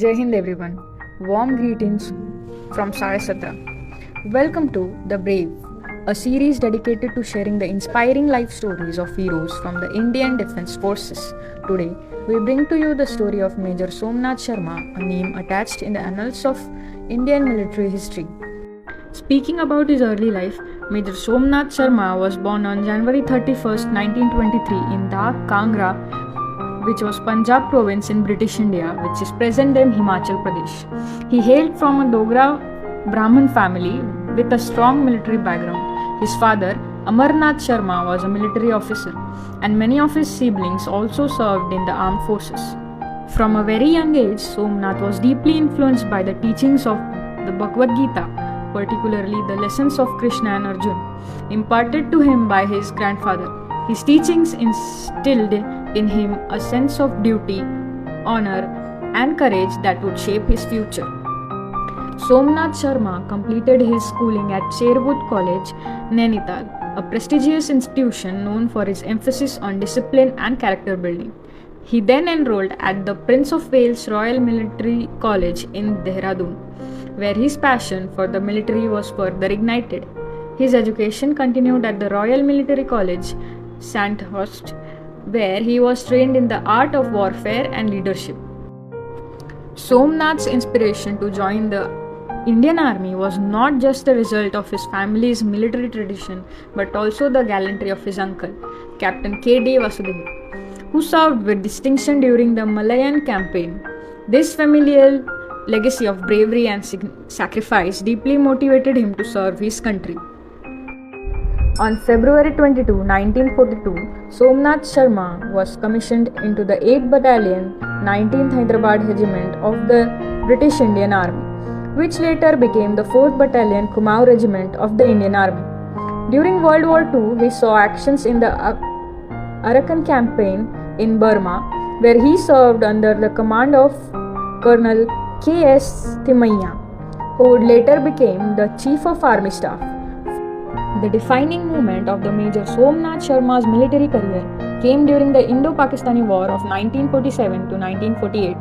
Jai Hind everyone. Warm greetings from Sarasatra. Welcome to The Brave, a series dedicated to sharing the inspiring life stories of heroes from the Indian Defence Forces. Today, we bring to you the story of Major Somnath Sharma, a name attached in the annals of Indian military history. Speaking about his early life, Major Somnath Sharma was born on January 31st, 1923 in Dah, Kangra, which was Punjab province in British India, which is present-day Himachal Pradesh. He hailed from a Dogra Brahmin family with a strong military background. His father, Amarnath Sharma, was a military officer, and many of his siblings also served in the armed forces. From a very young age, Somnath was deeply influenced by the teachings of the Bhagavad Gita, particularly the lessons of Krishna and Arjuna, imparted to him by his grandfather. His teachings instilled in him a sense of duty, honor, and courage that would shape his future. Somnath Sharma completed his schooling at Sherwood College, Nainital, a prestigious institution known for its emphasis on discipline and character building. He then enrolled at the Prince of Wales Royal Military College in Dehradun, where his passion for the military was further ignited. His education continued at the Royal Military College, Sandhurst, where he was trained in the art of warfare and leadership. Somnath's inspiration to join the Indian Army was not just a result of his family's military tradition but also the gallantry of his uncle, Captain K.D. Vasudev, who served with distinction during the Malayan campaign. This familial legacy of bravery and sacrifice deeply motivated him to serve his country. On February 22, 1942, Somnath Sharma was commissioned into the 8th Battalion, 19th Hyderabad Regiment of the British Indian Army, which later became the 4th Battalion Kumaon Regiment of the Indian Army. During World War II, he saw actions in the Arakan campaign in Burma, where he served under the command of Colonel K.S. Thimayya, who would later become the Chief of Army Staff. The defining moment of the Major Somnath Sharma's military career came during the Indo-Pakistani War of 1947 to 1948.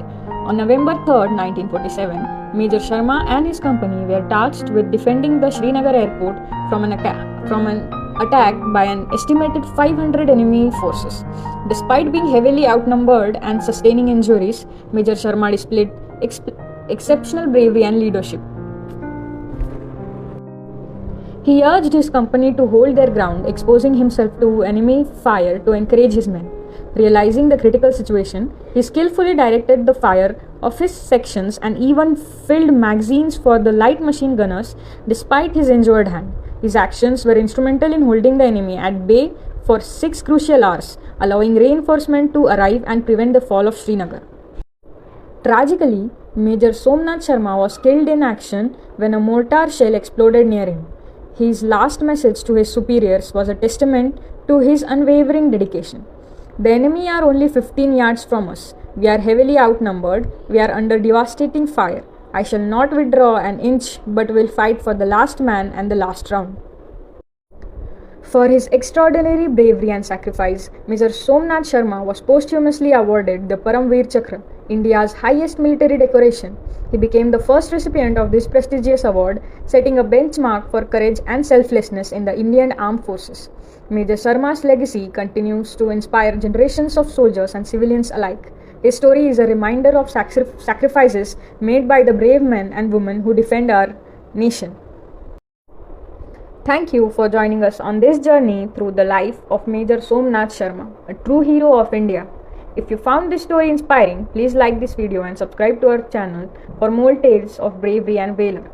On November 3, 1947, Major Sharma and his company were tasked with defending the Srinagar airport from an attack by an estimated 500 enemy forces. Despite being heavily outnumbered and sustaining injuries, Major Sharma displayed exceptional bravery and leadership. He urged his company to hold their ground, exposing himself to enemy fire to encourage his men. Realizing the critical situation, he skillfully directed the fire of his sections and even filled magazines for the light machine gunners despite his injured hand. His actions were instrumental in holding the enemy at bay for 6 crucial hours, allowing reinforcement to arrive and prevent the fall of Srinagar. Tragically, Major Somnath Sharma was killed in action when a mortar shell exploded near him. His last message to his superiors was a testament to his unwavering dedication. The enemy are only 15 yards from us. We are heavily outnumbered. We are under devastating fire. I shall not withdraw an inch but will fight for the last man and the last round. For his extraordinary bravery and sacrifice, Major Somnath Sharma was posthumously awarded the Paramveer Chakra, India's highest military decoration. He became the first recipient of this prestigious award, setting a benchmark for courage and selflessness in the Indian Armed Forces. Major Sharma's legacy continues to inspire generations of soldiers and civilians alike. His story is a reminder of sacrifices made by the brave men and women who defend our nation. Thank you for joining us on this journey through the life of Major Somnath Sharma, a true hero of India. If you found this story inspiring, please like this video and subscribe to our channel for more tales of bravery and valor.